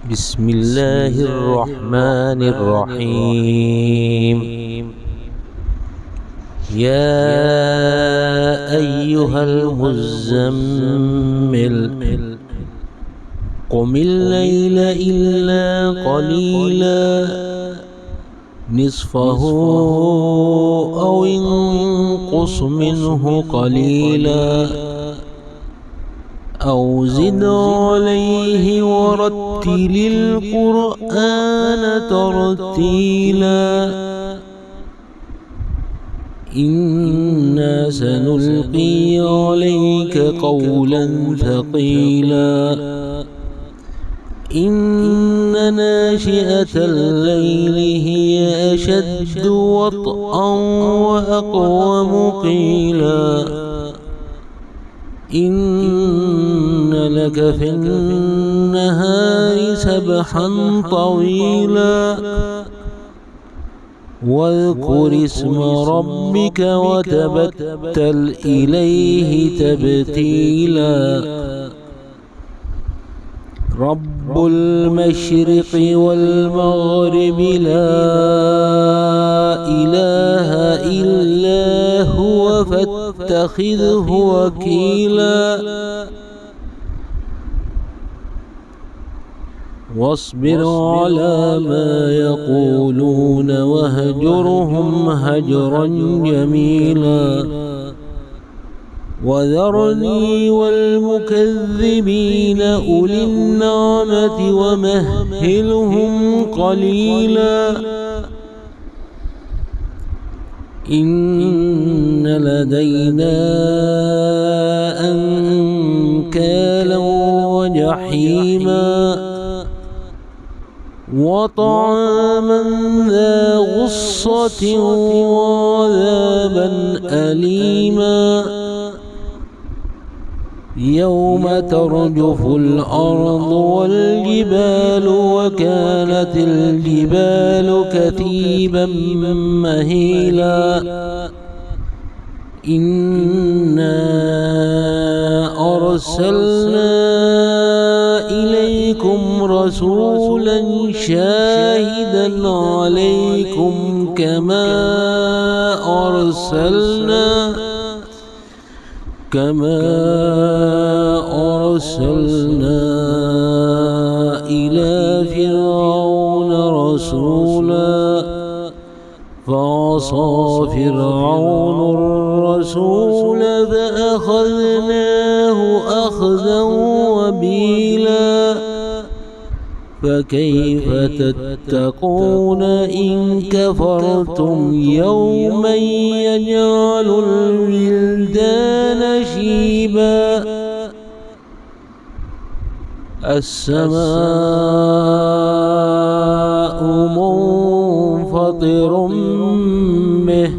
بسم الله الرحمن الرحيم. يا أيها المزمل قم الليل إلا قليلا نصفه أو انقص منه قليلا أو زد عليه ورتل القرآن ترتيلا إنا سنلقي عليك قولا ثقيلا إن ناشئة الليل هي أشد وطئا وأقوم قيلا إن لك في النهار سبحا طويلا واذكر اسم ربك وتبتل إليه تبتيلا رب المشرق والمغرب لا إله إلا هو فاتخذه وكيلا واصبر على ما يقولون واهجرهم هجرا جميلا وذرني والمكذبين أولي النعمة ومهلهم قليلا إن لدينا أنكالا وجحيما وطعاما ذا غصة وعذابا أليما يوم ترجف الأرض والجبال وكانت الجبال كثيبا مهيلا إنا أرسلنا إليكم رسولا شاهدا عليكم كما أرسلنا إلى فرعون رسولا فعصى فرعون الرسول فأخذناه أخذا وبيلا فكيف تتقون إن كفرتم يوما يجعل الولدان شيبا السماء منفطر به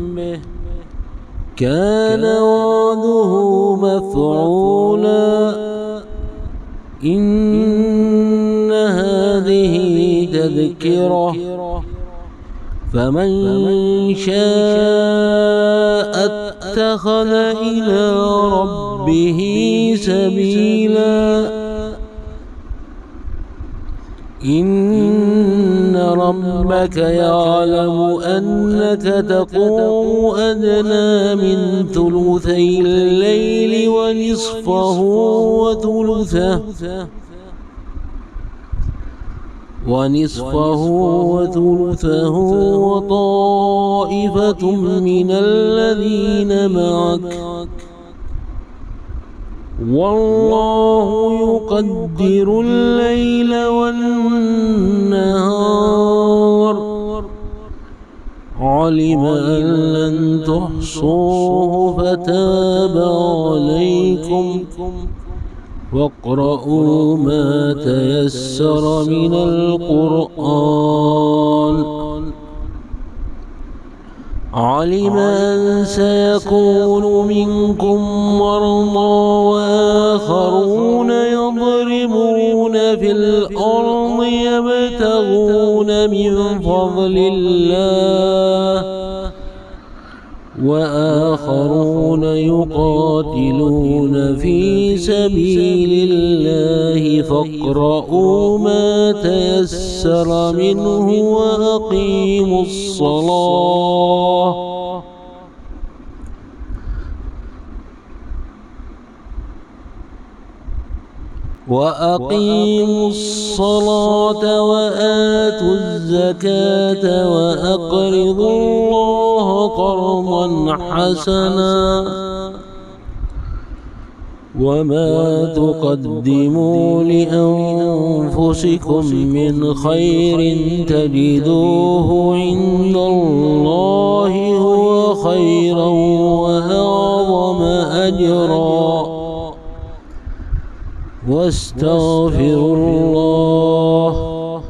كان وعده مفعولا إن هذه تذكرة فمن شاء اتخذ إلى ربه سبيلا إن ربك يعلم أنك تقوم أدنى من ثلثي الليل ونصفه وثلثه وطائفة من الذين معك والله يقدر الليل والنهار علم أن لن تحصوه فتاب عليكم واقرؤوا ما تيسر من القرآن علم أن سيكون منكم مرضى وآخرون يضربون في الأرض يبتغون من فضل الله وآخرون يقاتلون في سبيل الله فاقرؤوا ما تيسر منه وأقيموا الصلاة وآتوا الزكاة وأقرضوا الله قرضا حسنا وما تقدموا لأنفسكم من خير تجدوه عند الله هو خيرا وأعظم أجرا واستغفروا الله